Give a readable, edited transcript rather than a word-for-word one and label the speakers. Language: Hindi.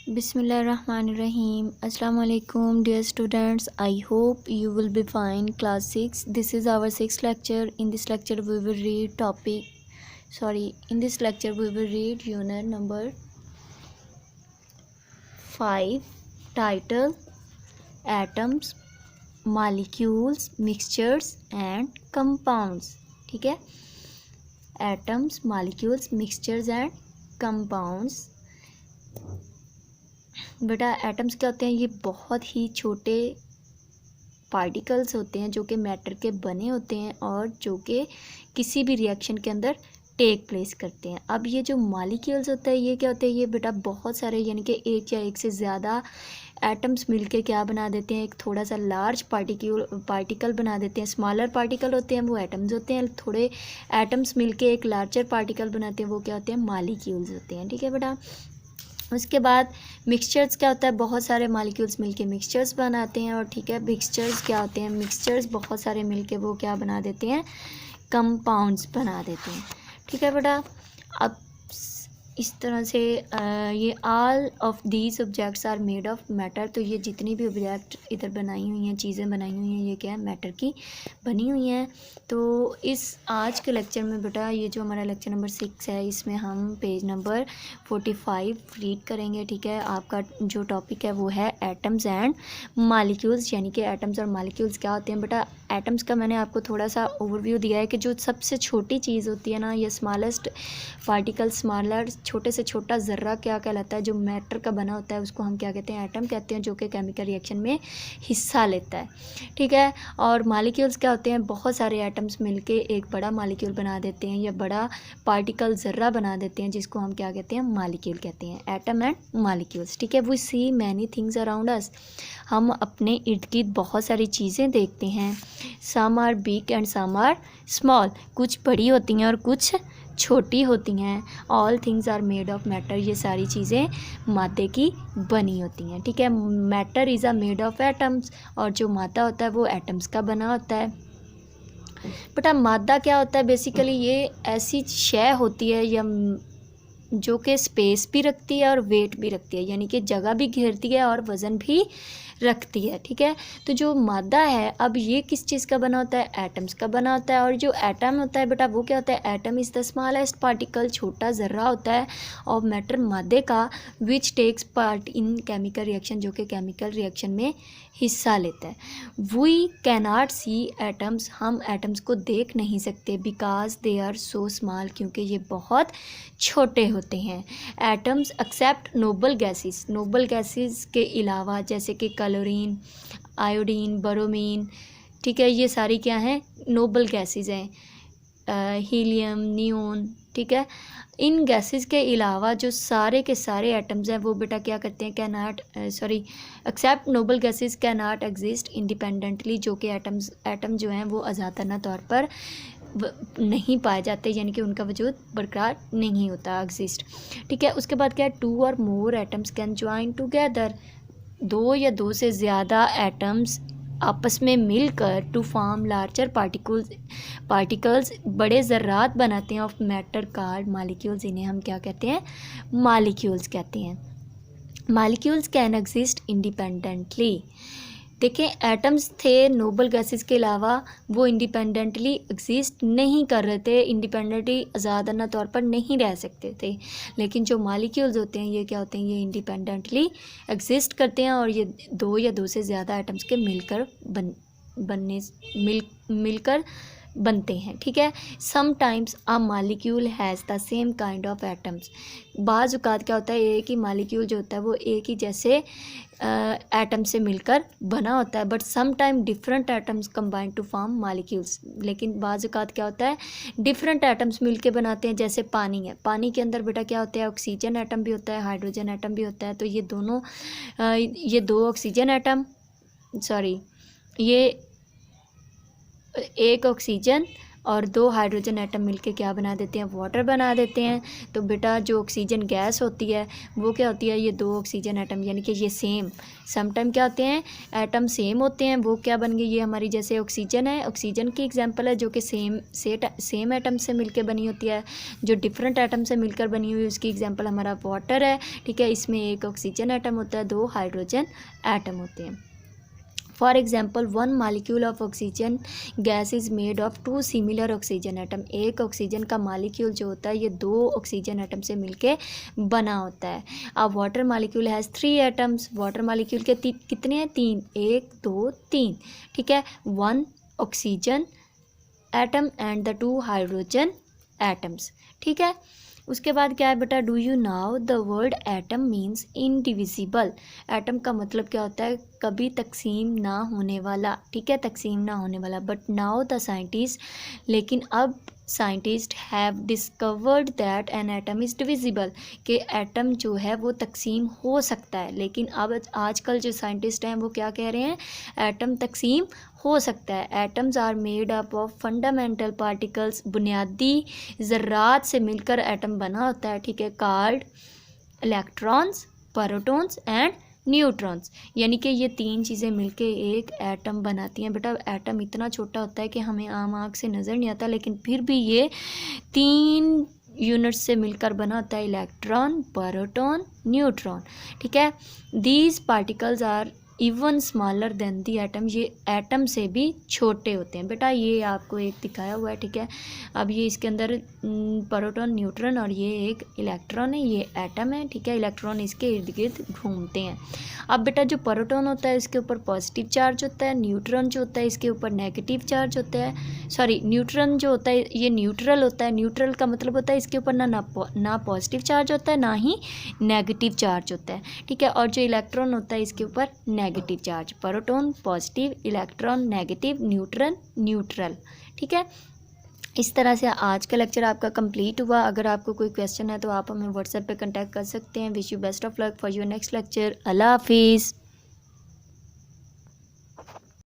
Speaker 1: Bismillahirrahmanirrahim. Assalamu alaikum, dear students. I hope you will be fine. Class 6. This is our sixth lecture. In this lecture, we will read unit number 5. Title: Atoms, Molecules, Mixtures and Compounds. ठीक है, Atoms, Molecules, Mixtures and Compounds. बेटा एटम्स क्या होते हैं? ये बहुत ही छोटे पार्टिकल्स होते हैं जो कि मैटर के बने होते हैं और जो कि किसी भी रिएक्शन के अंदर टेक प्लेस करते हैं. अब ये जो मॉलिक्यूल्स होता है ये क्या होते हैं? ये बेटा बहुत सारे यानी कि एक या एक से ज़्यादा एटम्स मिलके क्या बना देते हैं? एक थोड़ा सा लार्ज पार्टिकल बना देते हैं. स्मॉलर पार्टिकल होते हैं वो एटम्स होते हैं. थोड़े एटम्स मिलके एक लार्जर पार्टिकल बनाते हैं वो क्या होते हैं? मॉलिक्यूल्स होते हैं. ठीक है बेटा. उसके बाद मिक्सचर्स क्या होता है? बहुत सारे मॉलिक्यूल्स मिलके मिक्सचर्स बनाते हैं. और ठीक है, मिक्सचर्स क्या होते हैं? मिक्सचर्स बहुत सारे मिलके वो क्या बना देते हैं? कंपाउंड्स बना देते हैं. ठीक है बेटा. अब इस तरह से ये all of these objects are made of matter. तो ये जितनी भी ऑब्जेक्ट इधर बनाई हुई हैं, चीज़ें बनाई हुई हैं, ये क्या है? मैटर की बनी हुई हैं. तो इस आज के लेक्चर में बेटा ये जो हमारा लेक्चर नंबर 6 है इसमें हम पेज नंबर 45 रीड करेंगे. ठीक है. आपका जो टॉपिक है वो है एटम्स एंड मॉलिक्यूल्स. यानी कि एटम्स और मॉलिक्यूल्स क्या होते हैं बेटा? एटम्स का मैंने आपको थोड़ा सा ओवरव्यू दिया है कि जो सबसे छोटी चीज़ होती है ना, ये स्मॉलेस्ट पार्टिकल, स्मॉलर छोटे से छोटा ज़र्रा क्या कहलाता है? जो मैटर का बना होता है उसको हम क्या कहते हैं? एटम कहते हैं, जो कि केमिकल रिएक्शन में हिस्सा लेता है. ठीक है. और मॉलिक्यूल्स क्या होते हैं? बहुत सारे एटम्स मिलके एक बड़ा मॉलिक्यूल बना देते हैं या बड़ा पार्टिकल ज़र्रा बना देते हैं, जिसको हम क्या कहते हैं? मॉलिक्यूल कहते हैं. Atom and molecules. ठीक है. We see many things around us. हम अपने इर्द गिर्द बहुत सारी चीज़ें देखते हैं. Some are big and some are small. कुछ बड़ी होती हैं और कुछ छोटी होती हैं. All things are made of matter. ये सारी चीज़ें मादे की बनी होती हैं. ठीक है. Matter is a made of atoms. और जो मादा होता है वो एटम्स का बना होता है. बेटा मादा क्या होता है? बेसिकली ये ऐसी शय होती है या जो कि स्पेस भी रखती है और वेट भी रखती है, यानी कि जगह भी घेरती है और वज़न भी रखती है. ठीक है. तो जो मादा है अब ये किस चीज़ का बना होता है? एटम्स का बना होता है. और जो एटम होता है बेटा वो क्या होता है? Atom is the smallest particle. छोटा ज़र्रा होता है और मैटर मादे का which takes part in chemical reaction, जो कि केमिकल रिएक्शन में हिस्सा लेता है. We cannot see atoms. हम एटम्स को देख नहीं सकते because they are so small. क्योंकि ये बहुत छोटे होते हैं. Atoms except noble gases. Noble gases के अलावा जैसे कि क्लोरीन, आयोडीन, ब्रोमीन. ठीक है. ये सारी क्या हैं? नोबल गैसेस हैं. Helium, neon. ठीक है. इन गैसेस के अलावा जो सारे के सारे एटम्स हैं वो बेटा क्या करते हैं? Except noble gases can not exist independently. जो कि एटम जो हैं वो आज़ादाना तौर पर नहीं पाए जाते, यानी कि उनका वजूद बरकरार नहीं होता, एग्जिस्ट. ठीक है. उसके बाद क्या है? 2 और मोर एटम्स कैन ज्वाइन टुगेदर. 2 या 2 से ज़्यादा एटम्स आपस में मिलकर टू फॉर्म लार्जर पार्टिकल्स बड़े ज़र्रात बनाते हैं ऑफ मैटर कॉल्ड मॉलिक्यूल्स. इन्हें हम क्या कहते हैं? मॉलिक्यूल्स कहते हैं. Molecules can exist independently. देखें एटम्स थे नोबल गैसेस के अलावा वो इंडिपेंडेंटली एग्जिस्ट नहीं कर रहे थे, इंडिपेंडेंटली आज़ादाना तौर पर नहीं रह सकते थे. लेकिन जो मॉलिक्यूल्स होते हैं ये क्या होते हैं? ये इंडिपेंडेंटली एग्जिस्ट करते हैं और ये 2 या 2 से ज़्यादा एटम्स के मिलकर बनते हैं. ठीक है. Sometimes a molecule has the same kind of atoms. बाज़ औक़ात क्या होता है? एक ही मॉलिक्यूल जो होता है वो एक ही जैसे एटम से मिलकर बना होता है. But some time different atoms combine to form molecules. लेकिन बाज़ औक़ात क्या होता है? डिफरेंट एटम्स मिलके बनाते हैं. जैसे पानी है. पानी के अंदर बेटा क्या होता है? ऑक्सीजन एटम भी होता है, हाइड्रोजन एटम भी होता है. तो ये 2 ऑक्सीजन एटम, ये एक ऑक्सीजन और 2 हाइड्रोजन एटम मिलके क्या बना देते हैं, वाटर बना देते हैं। तो बेटा जो ऑक्सीजन गैस होती है वो क्या होती है, ये 2 ऑक्सीजन एटम यानी कि ये सेम समटाइम क्या होते हैं, एटम सेम होते हैं, वो क्या बन गई, ये हमारी जैसे ऑक्सीजन है, ऑक्सीजन की एग्जांपल है जो कि सेम एटम से मिलकर बनी होती है। जो डिफरेंट एटम से मिलकर बनी हुई उसकी एग्जांपल हमारा वाटर है, ठीक है। इसमें एक ऑक्सीजन एटम होता है, 2 हाइड्रोजन एटम होते हैं। For example 1 molecule of oxygen gas is made of 2 similar oxygen atom. एक ऑक्सीजन का मालिक्यूल जो होता है ये 2 ऑक्सीजन एटम से मिलके बना होता है। अब water molecule has 3 atoms. Water molecule के कितने हैं, 3, 1 2 3, ठीक है। 1 oxygen atom and the 2 hydrogen atoms, ठीक है। उसके बाद क्या है बेटा, do you now the word atom means indivisible. Atom का मतलब क्या होता है, कभी तकसीम ना होने वाला, ठीक है, तकसीम ना होने वाला। बट नाउ द साइंटिस्ट, लेकिन अब scientist have discovered that an atom is divisible, कि एटम जो है वो तकसीम हो सकता है। लेकिन अब आजकल जो साइंटिस्ट हैं वो क्या कह रहे हैं, एटम तकसीम हो सकता है। Atoms are made up of fundamental particles, बुनियादी ज़र्रात से मिलकर एटम बना होता है, ठीक है। Called electrons, protons and neutrons, यानी कि ये 3 चीज़ें मिलके एक एटम बनाती हैं। बेटा एटम इतना छोटा होता है कि हमें आम आँख से नज़र नहीं आता, लेकिन फिर भी ये 3 यूनिट्स से मिलकर बना होता है, इलेक्ट्रॉन, प्रोटॉन, न्यूट्रॉन, ठीक है। These particles are even smaller than the atom, ये एटम से भी छोटे होते हैं। बेटा ये आपको एक दिखाया हुआ है, ठीक है। अब ये इसके अंदर प्रोटॉन, न्यूट्रॉन और ये एक इलेक्ट्रॉन है, ये एटम है, ठीक है। इलेक्ट्रॉन इसके इर्द गिर्द घूमते हैं। अब बेटा जो प्रोटॉन होता है इसके ऊपर पॉजिटिव चार्ज होता है, न्यूट्रॉन जो होता है इसके ऊपर नेगेटिव चार्ज होता है। सॉरी, न्यूट्रॉन जो होता है ये न्यूट्रल होता है। न्यूट्रल का मतलब होता है इसके ऊपर ना पॉजिटिव चार्ज होता है ना ही नेगेटिव चार्ज होता है, ठीक है। और जो इलेक्ट्रॉन होता है इसके ऊपर negative charge. Proton positive, electron negative, neutron neutral, ठीक है। इस तरह से आज का लेक्चर आपका कंप्लीट हुआ। अगर आपको कोई क्वेश्चन है तो आप हमें व्हाट्सएप पे कांटेक्ट कर सकते हैं। Wish you best of luck for your next lecture. अल्लाह हाफिज़।